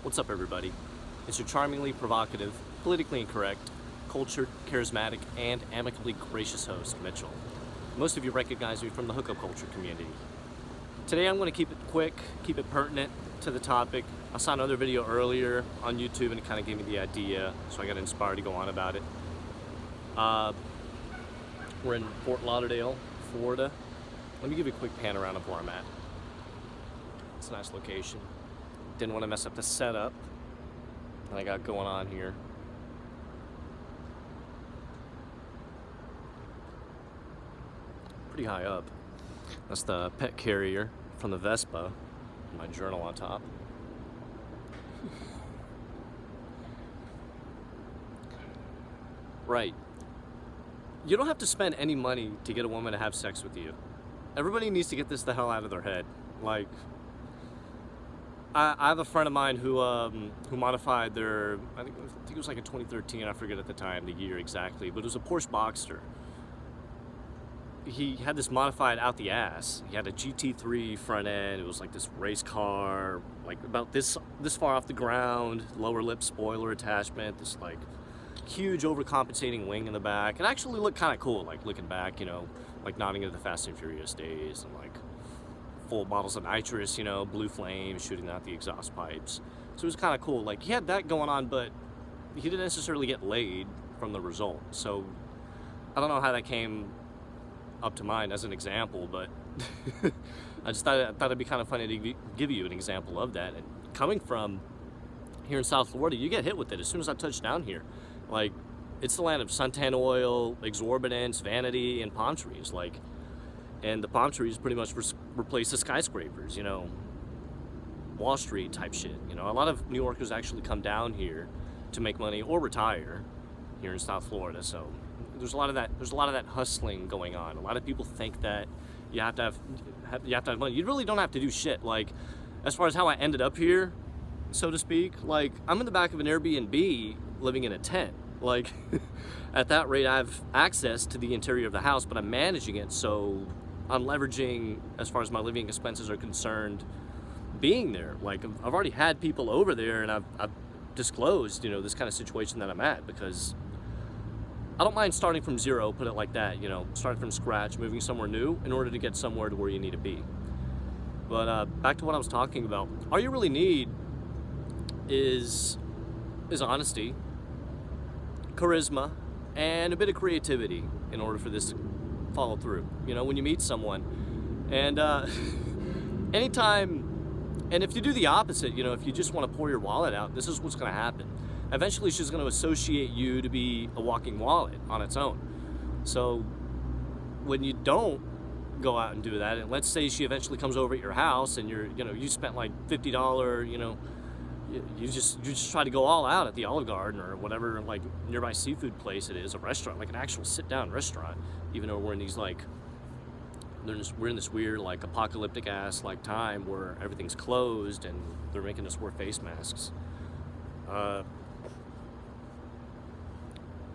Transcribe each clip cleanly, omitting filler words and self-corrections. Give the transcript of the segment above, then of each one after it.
What's up, everybody? It's your charmingly provocative, politically incorrect, cultured, charismatic, and amicably gracious host, Mitchell. Most of you recognize me from the hookup culture community. Today I'm going to keep it quick, keep it pertinent to the topic. I saw another video earlier on YouTube and it kind of gave me the idea, so I got inspired to go on about it. We're in Fort Lauderdale, Florida. Let me give you a quick pan around of where I'm at. It's a nice location. Didn't want to mess up the setup that I got going on here. Pretty high up. That's the pet carrier from the Vespa. My journal on top. Right. You don't have to spend any money to get a woman to have sex with you. Everybody needs to get this the hell out of their head. Like, I have a friend of mine who modified their, I think it was like a 2013, I forget at the time, the year exactly, but it was a Porsche Boxster. He had this modified out the ass. He had a GT3 front end. It was like this race car, like about this far off the ground, lower lip spoiler attachment, this like huge overcompensating wing in the back. It actually looked kind of cool, like looking back, you know, like nodding into the Fast and Furious days, and like full bottles of nitrous, you know, blue flames shooting out the exhaust pipes. So it was kind of cool. Like, he had that going on, but he didn't necessarily get laid from the result. So I don't know how that came up to mind as an example, but I just thought it'd be kind of funny to give you an example of that. And coming from here in South Florida, you get hit with it as soon as I touch down here. Like, it's the land of suntan oil, exorbitance, vanity, and palm trees. Like, and the palm trees pretty much replace the skyscrapers, you know, Wall Street type shit. You know, a lot of New Yorkers actually come down here to make money or retire here in South Florida. So there's a lot of that. There's a lot of that hustling going on. A lot of people think that you have to have money. You really don't have to do shit. Like, as far as how I ended up here, so to speak, like, I'm in the back of an Airbnb living in a tent. Like, at that rate, I have access to the interior of the house, but I'm managing it, so I'm leveraging, as far as my living expenses are concerned, being there. Like, I've already had people over there, and I've disclosed, you know, this kind of situation that I'm at, because I don't mind starting from zero, put it like that, you know, starting from scratch, moving somewhere new in order to get somewhere to where you need to be. But back to what I was talking about. All you really need is honesty, charisma, and a bit of creativity in order for this to follow through. You know, when you meet someone, and anytime, and if you do the opposite, you know, if you just want to pour your wallet out, this is what's going to happen. Eventually she's going to associate you to be a walking wallet on its own. So when you don't go out and do that, and let's say she eventually comes over at your house and you spent like $50, you know, you just try to go all out at the Olive Garden or whatever, like, nearby seafood place it is, a restaurant, like an actual sit-down restaurant, even though we're in these, like, we're in this weird, like, apocalyptic ass, like, time where everything's closed and they're making us wear face masks.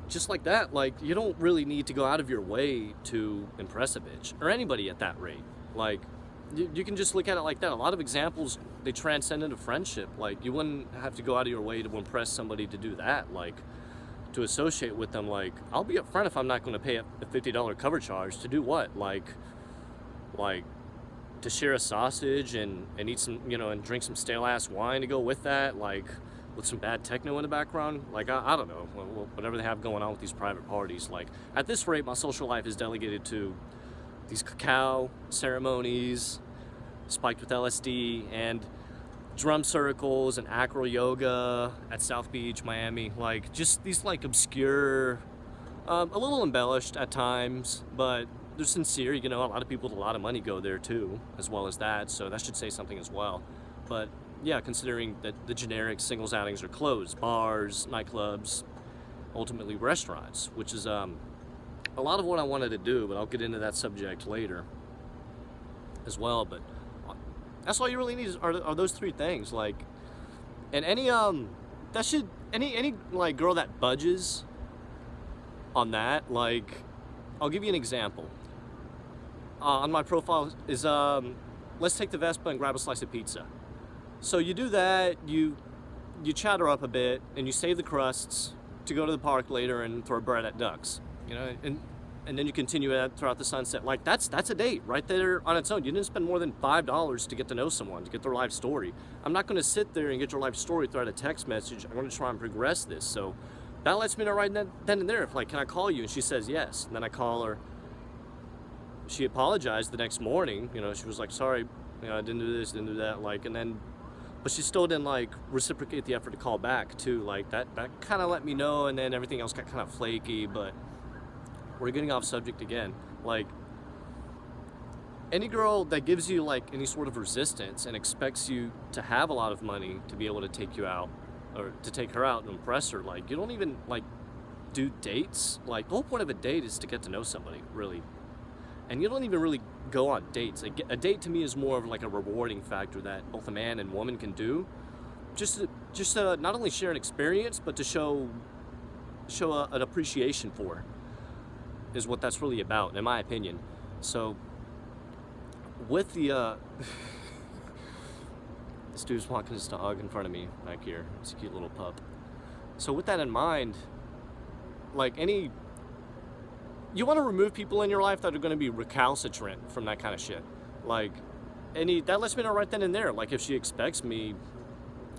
Just like that, like, you don't really need to go out of your way to impress a bitch or anybody at that rate. Like, you can just look at it like that. A lot of examples, they transcend into friendship. Like, you wouldn't have to go out of your way to impress somebody to do that, like, to associate with them. Like, I'll be upfront if I'm not going to pay a $50 cover charge to do what? Like to share a sausage and eat some, you know, and drink some stale ass wine to go with that, like, with some bad techno in the background. Like, I don't know, whatever they have going on with these private parties. Like, at this rate, my social life is delegated to these cacao ceremonies spiked with LSD and drum circles and acro yoga at South Beach, Miami. Like, just these, like, obscure, a little embellished at times, but they're sincere. You know, a lot of people with a lot of money go there too, as well as that, so that should say something as well. But yeah, considering that the generic singles outings are closed, bars, nightclubs, ultimately restaurants, which is a lot of what I wanted to do, but I'll get into that subject later as well. But that's all you really need are those three things. Like, and any like girl that budges on that, like, I'll give you an example. On my profile is let's take the Vespa and grab a slice of pizza. So you do that, you you chat her up a bit and you save the crusts to go to the park later and throw bread at ducks, you know, and then you continue that throughout the sunset. Like that's a date right there on its own. You didn't spend more than $5 to get to know someone, to get their life story. I'm not going to sit there and get your life story throughout a text message. I'm going to try and progress this. So that lets me know right then and there if, like, can I call you? And she says yes. And then I call her. She apologized the next morning. You know, she was like, sorry, you know, I didn't do this, didn't do that. Like, and then, but she still didn't like reciprocate the effort to call back too. Like that kind of let me know. And then everything else got kind of flaky. But we're getting off subject again. Like, any girl that gives you like any sort of resistance and expects you to have a lot of money to be able to take you out, or to take her out and impress her, like, you don't even like do dates. Like, the whole point of a date is to get to know somebody, really. And you don't even really go on dates. A date to me is more of like a rewarding factor that both a man and woman can do, just to not only share an experience, but to show an appreciation for, is what that's really about, in my opinion. So with the this dude's walking his dog in front of me back here. It's a cute little pup. So with that in mind, like, you want to remove people in your life that are going to be recalcitrant from that kind of shit. Like, that lets me know right then and there. Like, if she expects me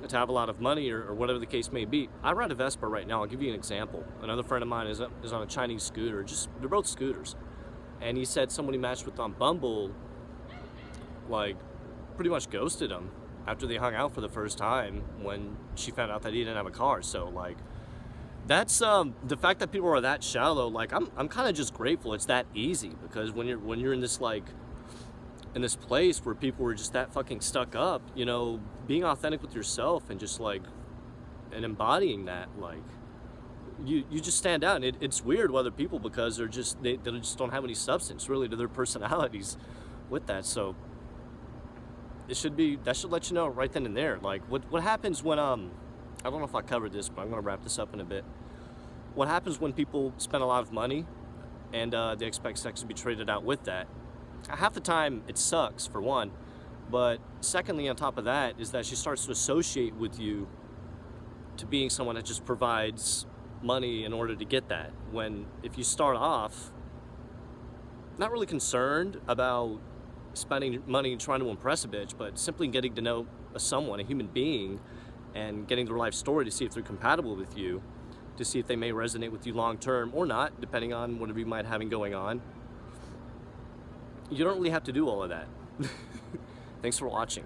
to have a lot of money or whatever the case may be. I ride a Vespa right now. I'll give you an example. Another friend of mine is on a Chinese scooter. They're both scooters. And he said someone he matched with on Bumble, like, pretty much ghosted him after they hung out for the first time when she found out that he didn't have a car. So, like, that's the fact that people are that shallow. Like, I'm kind of just grateful it's that easy, because when you're in this, like, in this place where people were just that fucking stuck up, you know, being authentic with yourself and just like, and embodying that, like, you just stand out. And it's weird with other people because they just don't have any substance really to their personalities with that. So that should let you know right then and there. Like, what happens when I don't know if I covered this, but I'm gonna wrap this up in a bit. What happens when people spend a lot of money and they expect sex to be traded out with that? Half the time it sucks, for one, but secondly, on top of that, is that she starts to associate with you to being someone that just provides money in order to get that. When if you start off not really concerned about spending money trying to impress a bitch, but simply getting to know someone, a human being, and getting their life story to see if they're compatible with you, to see if they may resonate with you long term or not, depending on whatever you might have going on. You don't really have to do all of that. Thanks for watching.